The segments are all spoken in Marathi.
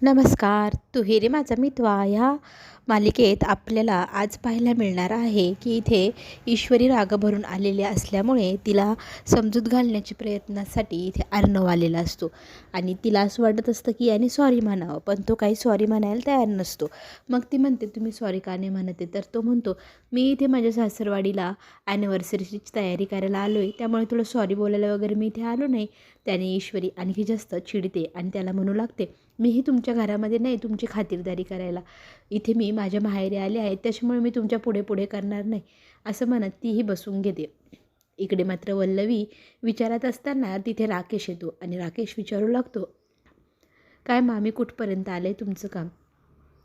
नमस्कार. तू ही रे माझा मितवा ह्या मालिकेत आपल्याला आज पाहायला मिळणार आहे की इथे ईश्वरी राग भरून आलेली असल्यामुळे तिला समजूत घालण्याच्या प्रयत्नासाठी इथे अर्णव आलेला असतो आणि तिला असं वाटत असतं की याने सॉरी म्हणावं, पण तो काही सॉरी म्हणायला तयार नसतो. मग ती म्हणते, तुम्ही सॉरी का नाही म्हणते? तर तो म्हणतो, मी इथे माझ्या सासरवाडीला ॲनिव्हर्सरीची तयारी करायला आलो आहे, त्यामुळे तुला सॉरी बोलायला वगैरे मी इथे आलो नाही. त्याने ईश्वरी आणखी जास्त चिडते आणि त्याला म्हणू लागते, मीही तुमच्या घरामध्ये नाही तुमची खातिरदारी करायला, इथे मी माझ्या माहेरी आले आहे, त्याच्यामुळे मी तुमच्या पुढे पुढे करणार नाही, असं म्हणत तीही बसून घेते. इकडे मात्र वल्लवी विचारत असताना तिथे राकेश येतो आणि राकेश विचारू लागतो, काय मामी कुठपर्यंत आलं आहे तुमचं काम?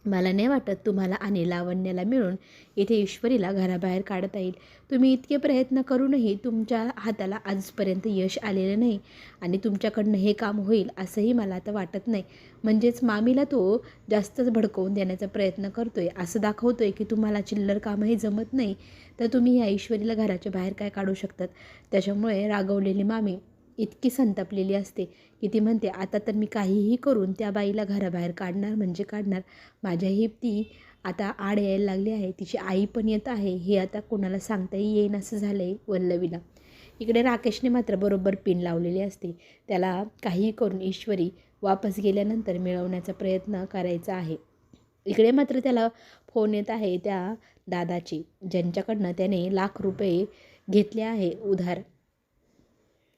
मला नाही वाटत तुम्हाला आणि लावण्याला मिळून इथे ईश्वरीला घराबाहेर काढता येईल. तुम्ही इतके प्रयत्न करूनही तुमच्या हाताला आजपर्यंत यश आलेलं नाही आणि तुमच्याकडनं हे काम होईल असंही मला आता वाटत नाही. म्हणजेच मामीला तो जास्तच भडकवून देण्याचा प्रयत्न करतो आहे, असं दाखवतो आहे की तुम्हाला चिल्लर कामही जमत नाही, तर तुम्ही या ईश्वरीला घराच्या बाहेर काय काढू शकतात. त्याच्यामुळे रागवलेली मामी इतकी संतापलेली असते की ती म्हणते, आता तर मी काहीही करून त्या बाईला घराबाहेर काढणार म्हणजे काढणार. माझ्याही ती आता आड यायला लागली आहे, तिची आई पण येत आहे, हे आता कोणाला सांगताही येईन असं झालं आहे वल्लवीला. इकडे राकेशने मात्र बरोबर पिन लावलेली असते, त्याला काहीही करून ईश्वरी वापस गेल्यानंतर मिळवण्याचा प्रयत्न करायचा आहे. इकडे मात्र त्याला फोन येत आहे त्या दादाची, ज्यांच्याकडनं त्याने ₹1,00,000 घेतले आहे उधार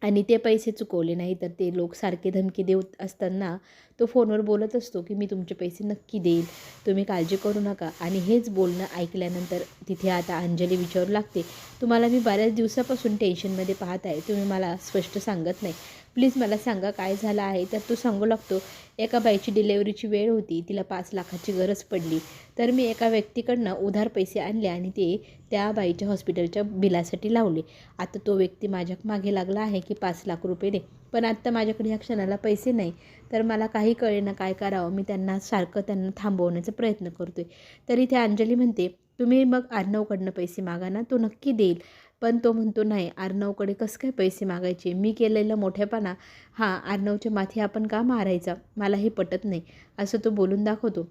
आणि ते पैसे चुकवले नाही, तर ते लोक सारखे धमकी देत असताना तो फोनवर बोलत असतो की मी तुमचे पैसे नक्की देईल, तुम्ही काळजी करू नका. आणि हेच बोलणं ऐकल्यानंतर तिथे आता अंजली विचारू लागते, तुम्हाला मी बऱ्याच दिवसापासून टेन्शनमध्ये पाहत आहे, तुम्ही मला स्पष्ट सांगत नाही, प्लीज मला सांगा काय झालं आहे. तर तो सांगू लागतो, एका बाईची डिलेवरीची वेळ होती, तिला 5,00,000ची गरज पडली, तर मी एका व्यक्तीकडनं उधार पैसे आणले आणि ते त्या बाईच्या हॉस्पिटलच्या बिलासाठी लावले. आता तो व्यक्ती माझ्या मागे लागला आहे की ₹5,00,000 दे, पण आत्ता माझ्याकडे ह्या क्षणाला पैसे नाही, तर मला काही कळेना काय करावं. मी त्यांना थांबवण्याचा प्रयत्न करतो आहे. तरी ते अंजली म्हणते, तुम्ही मग अर्णवकडनं पैसे मागा ना, तो नक्की देईल. पण तो म्हणतो, नाही, अर्णवकडे कसं काय पैसे मागायचे, मी केलेला मोठेपणा हां अर्णवच्या माथी आपण का मारायचा, मला हे पटत नाही, असं तो बोलून दाखवतो.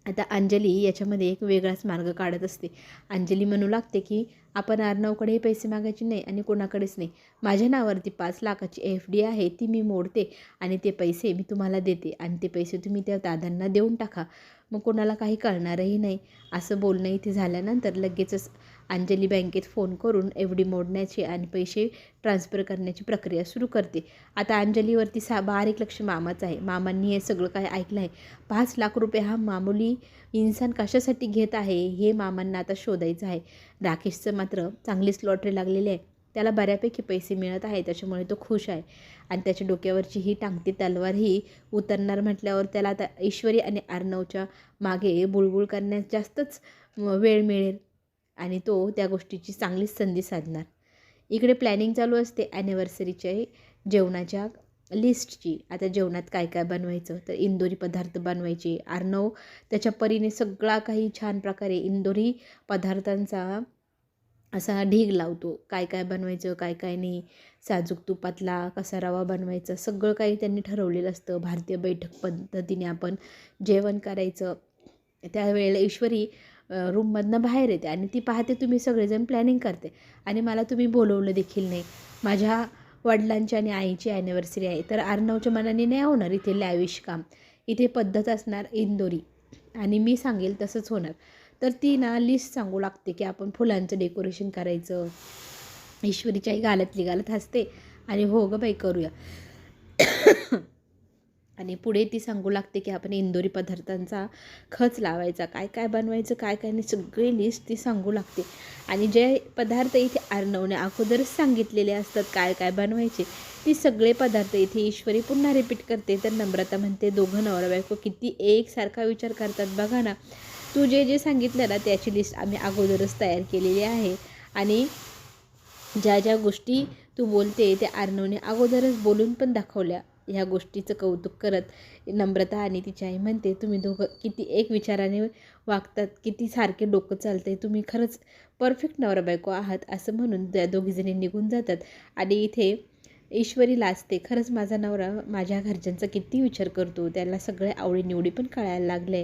आता अंजली याच्यामध्ये एक वेगळाच मार्ग काढत असते. अंजली म्हणू लागते की आपण अर्णवकडे पैसे मागायचे नाही आणि कोणाकडेच नाही, माझ्या नावावरती 5,00,000ची FD आहे, ती मी मोडते आणि ते पैसे मी तुम्हाला देते आणि ते पैसे तुम्ही त्या दादांना देऊन टाका, मग कोणाला काही कळणारही नाही. असं बोलणं इथे झाल्यानंतर लगेचच अंजली बँकेत फोन करून FD मोडण्याची आणि पैसे ट्रान्सफर करण्याची प्रक्रिया सुरू करते. आता अंजलीवरती बारीक लक्ष मामाचं आहे. मामांनी हे सगळं काय ऐकलं आहे. ₹5,00,000 हा मामूली इन्सान कशासाठी घेत आहे हे मामांना आता शोधायचं आहे. राकेशचं मात्र चांगलीच लॉटरी लागलेली आहे, त्याला बऱ्यापैकी पैसे मिळत आहे, त्याच्यामुळे तो खुश आहे आणि त्याच्या डोक्यावरची ही टांगती तलवारही उतरणार म्हटल्यावर त्याला आता ईश्वरी आणि अर्णवच्या मागे बुळबुळ करण्यास जास्तच वेळ मिळेल आणि तो त्या गोष्टीची चांगलीच संधी साधणार. इकडे प्लॅनिंग चालू असते ॲनिव्हर्सरीच्या जेवणाच्या लिस्टची. आता जेवणात काय काय बनवायचं, तर इंदोरी पदार्थ बनवायचे. अर्णव त्याच्या परीने सगळा काही छान प्रकारे इंदोरी पदार्थांचा असा ढीग लावतो, काय काय बनवायचं काय काय नाही, साजूक तुपातला कसा रवा बनवायचा, सगळं काही त्यांनी ठरवलेलं असतं. भारतीय बैठक पद्धतीने आपण जेवण करायचं. त्यावेळेला ईश्वरी रूममधनं बाहेर येते आणि ती पाहते तुम्ही सगळेजण प्लॅनिंग करते आणि मला तुम्ही बोलवलं देखील नाही. माझ्या वडिलांची आणि आईची ॲनिव्हर्सरी आहे, तर अर्णवच्या मनाने नाही होणार इथे लॅविश काम, इथे पद्धत असणार इंदोरी आणि मी सांगेल तसंच होणार. तर ती ना लिस्ट सांगू लागते की आपण फुलांचं डेकोरेशन करायचं. ईश्वरीच्याही गालातली गालत हसते आणि हो गं बाई करूया. आणि पुढे ती सांगू लागते की आपण इंदोरी पदार्थांचा खच लावायचा, काय काय बनवायचं काय काय नाही, सगळी लिस्ट ती सांगू लागते. आणि जे पदार्थ इथे अर्णवने अगोदरच सांगितलेले असतात काय काय बनवायचे, ती सगळे पदार्थ इथे ईश्वरी पुन्हा रिपीट करते. तर नम्रता म्हणते, दोघं नवरा बायको किती एकसारखा विचार करतात बघा ना, तू जे जे सांगितलं ना त्याची लिस्ट आम्ही अगोदरच तयार केलेली आहे आणि ज्या ज्या गोष्टी तू बोलते त्या अर्णवने अगोदरच बोलून पण दाखवल्या. ह्या गोष्टीचं कौतुक करत नम्रता आणि तिची आई म्हणते, तुम्ही दोघं किती एक विचाराने वागतात, किती सारखे डोकं चालतंय, तुम्ही खरंच परफेक्ट नवरा बायको आहात, असं म्हणून त्या दोघीजणी निघून जातात. आणि इथे ईश्वरी लाजते. खरंच माझा नवरा माझ्या घरच्यांचा किती विचार करतो, त्याला सगळे आवडीनिवडी पण कळायला लागले.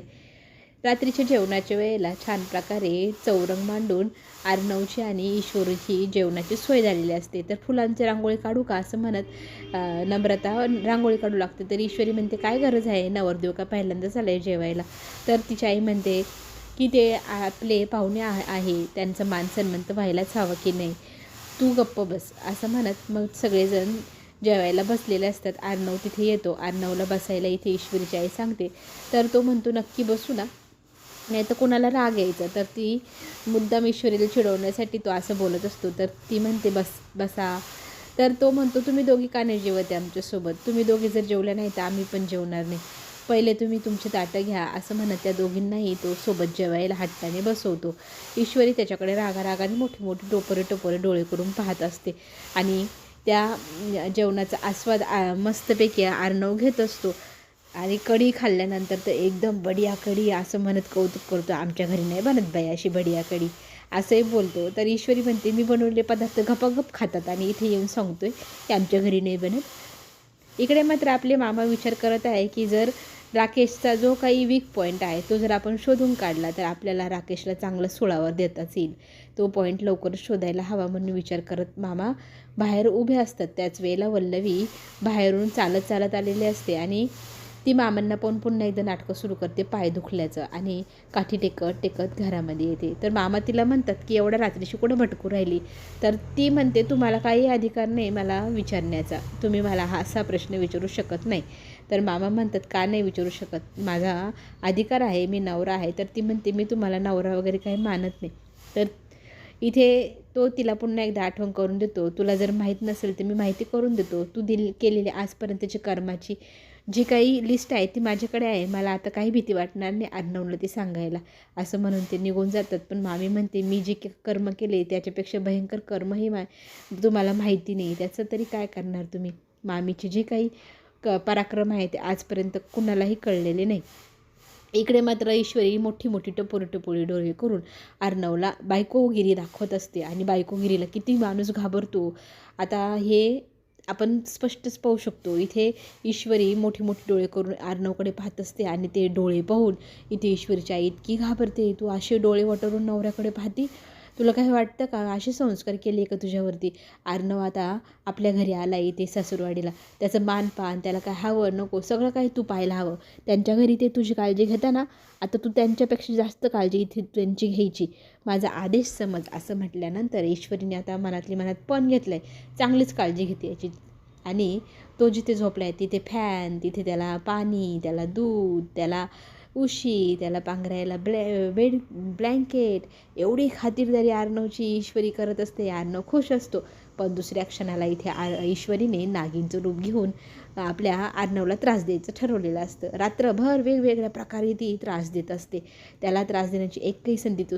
रात्रीच्या जेवणाच्या वेळेला छान प्रकारे चौरंग मांडून आर्नवची आणि ईश्वरीची जेवणाची सोय झालेली असते. तर फुलांची रांगोळी काढू का असं म्हणत नम्रता रांगोळी काढू लागते. तर ईश्वरी म्हणते काय गरज आहे, नवरदेव का पहिल्यांदाच आले जेवायला. तर तिची आई म्हणते की ते आपले पाहुणे आहे, त्यांचं मान सन्मान तर व्हायलाच हवं की नाही, तू गप्प बस असं म्हणत मग सगळेजण जेवायला बसलेले असतात. आर्नव तिथे येतो. आर्नवला बसायला इथे ईश्वरीची आई सांगते. तर तो म्हणतो नक्की बसू ना, नाही तर कोणाला राग यायचा. तर ती मुद्दाम ईश्वरीला चिडवण्यासाठी तो असं बोलत असतो. तर ती म्हणते बसा. तर तो म्हणतो तुम्ही दोघी का नाही जेवते आमच्यासोबत, तुम्ही दोघे जर जेवल्या नाही तर आम्ही पण जेवणार नाही, पहिले तुम्ही तुमची ताटं घ्या असं म्हणत त्या दोघींनाही तो सोबत जेवायला हट्टाने बसवतो. ईश्वरी त्याच्याकडे रागाने मोठी मोठी टोपरे डोळे करून पाहत असते आणि त्या जेवणाचा आस्वाद मस्तपैकी आर्नव घेत असतो. आणि कढी खाल्ल्यानंतर तर एकदम बढिया कढी असं म्हणत कौतुक करतो. आमच्या घरी नाही बनत बाई अशी बढिया कढी असंही बोलतो. तर ईश्वरी म्हणते मी बनवलेले पदार्थ गपागप खातात आणि इथे येऊन सांगतोय की आमच्या घरी नाही बनत. इकडे मात्र आपले मामा विचार करत आहे की जर राकेशचा जो काही वीक पॉईंट आहे तो जर आपण शोधून काढला तर आपल्याला राकेशला चांगलं सुळावर देताच येईल. तो पॉईंट लवकरच शोधायला हवा म्हणून विचार करत मामा बाहेर उभे असतात. त्याच वेळेला वल्लवी बाहेरून चालत आलेली असते आणि ती मामांना पण पुन्हा एकदा नाटकं सुरू करते पाय दुखल्याचं आणि काठी टेकत घरामध्ये येते. तर मामा तिला म्हणतात की एवढ्या रात्रीशी कुठं भटकू राहिली. तर ती म्हणते तुम्हाला काही अधिकार नाही मला विचारण्याचा, तुम्ही मला हा असा प्रश्न विचारू शकत नाही. तर मामा म्हणतात का नाही विचारू शकत, माझा अधिकार आहे, मी नवरा आहे. तर ती म्हणते मी तुम्हाला नवरा वगैरे काही मानत नाही. तर इथे तो तिला पुन्हा एकदा आठवण करून देतो, तुला जर माहीत नसेल तर मी माहिती करून देतो, तू केलेली आजपर्यंतची कर्माची जी काही लिस्ट आहे ती माझ्याकडे आहे, मला आता काही भीती वाटणार नाही अर्णवला ती सांगायला असं म्हणून ते निघून जातात. पण मामी म्हणते मी जे कर्म केले त्याच्यापेक्षा भयंकर कर्मही तुम्हाला माहिती नाही, त्याचं तरी काय करणार तुम्ही. मामीचे जे काही पराक्रम आहे ते आजपर्यंत कुणालाही कळलेले नाही. इकडे मात्र ईश्वरी मोठी टपोरी डोळे करून अर्णवला बायकोगिरी दाखवत असते आणि बायकोगिरीला किती माणूस घाबरतो आता हे आपण स्पष्टच पाहू शकतो. इथे ईश्वरी मोठी डोळे करून अर्णवकडे पाहत असते आणि ते डोळे पाहून इथे ईश्वरीची आई इतकी घाबरते. तू असे डोळे वटरून नवऱ्याकडे पाहती, तुला काही वाटतं का, असे संस्कार केले का तुझ्यावरती. अर्णव आता आपल्या घरी आला इथे सासूरवाडीला, त्याचं मानपान त्याला काय हवं नको सगळं काही तू पाहायला हवं. त्यांच्या घरी ते तुझी काळजी घेताना आता तू त्यांच्यापेक्षा जास्त काळजी इथे त्यांची घ्यायची, माझा आदेश समज असं म्हटल्यानंतर ईश्वरीने आता मनात पण घेतलं आहे, चांगलीच काळजी घेते याची. आणि तो जिथे झोपला आहे तिथे फॅन, तिथे त्याला पाणी, त्याला दूध, त्याला उशी, त्याला पांघरायला ब्लँकेट, एवढी खातिरदारी अर्णवची ईश्वरी करत असते. अर्णव खुश असतो. पण दुसऱ्या क्षणाला इथे ईश्वरीने नागिनचं रूप घेऊन आपल्या अर्णवला त्रास द्यायचं ठरवलेलं असतं. रात्रभर वेगवेगळ्या प्रकारे ती त्रास देत असते. त्याला त्रास देण्याची एकही संधी ती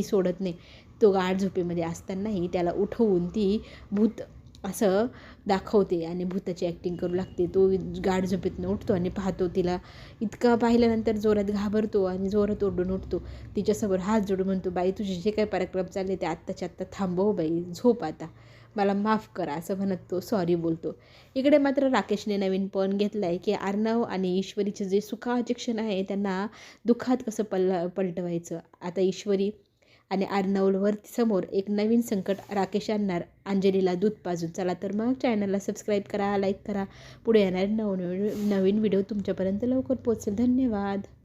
सोडत नाही. तो गाढ झोपेमध्ये असतानाही त्याला उठवून ती भूत असं दाखवते आणि भूताची ॲक्टिंग करू लागते. तो गाढ झोपेतनं उठतो आणि पाहतो तिला. इतका पाहिल्यानंतर जोरात घाबरतो आणि जोरात ओरडून उठतो. तिच्यासमोर हात जोडून म्हणतो, बाई तुझे जे काही पराक्रम चालले ते आत्ताच्या आत्ता थांबव बाई, झोप आता, मला माफ करा असं म्हणत तो सॉरी बोलतो. इकडे मात्र राकेशने नवीन पण घेतला आहे की अर्णव आणि ईश्वरीचे जे सुखाचे क्षण आहे त्यांना दुःखात कसं पलटवायचं. आता ईश्वरी आणि अर्णववर समोर एक नवीन संकट राकेश आणणार, अंजलीला दूध पाजून. चला तर मग चॅनलला सबस्क्राईब करा, लाईक करा. पुढे येणारे नवीन व्हिडिओ तुमच्यापर्यंत लवकर पोहोचेल. धन्यवाद.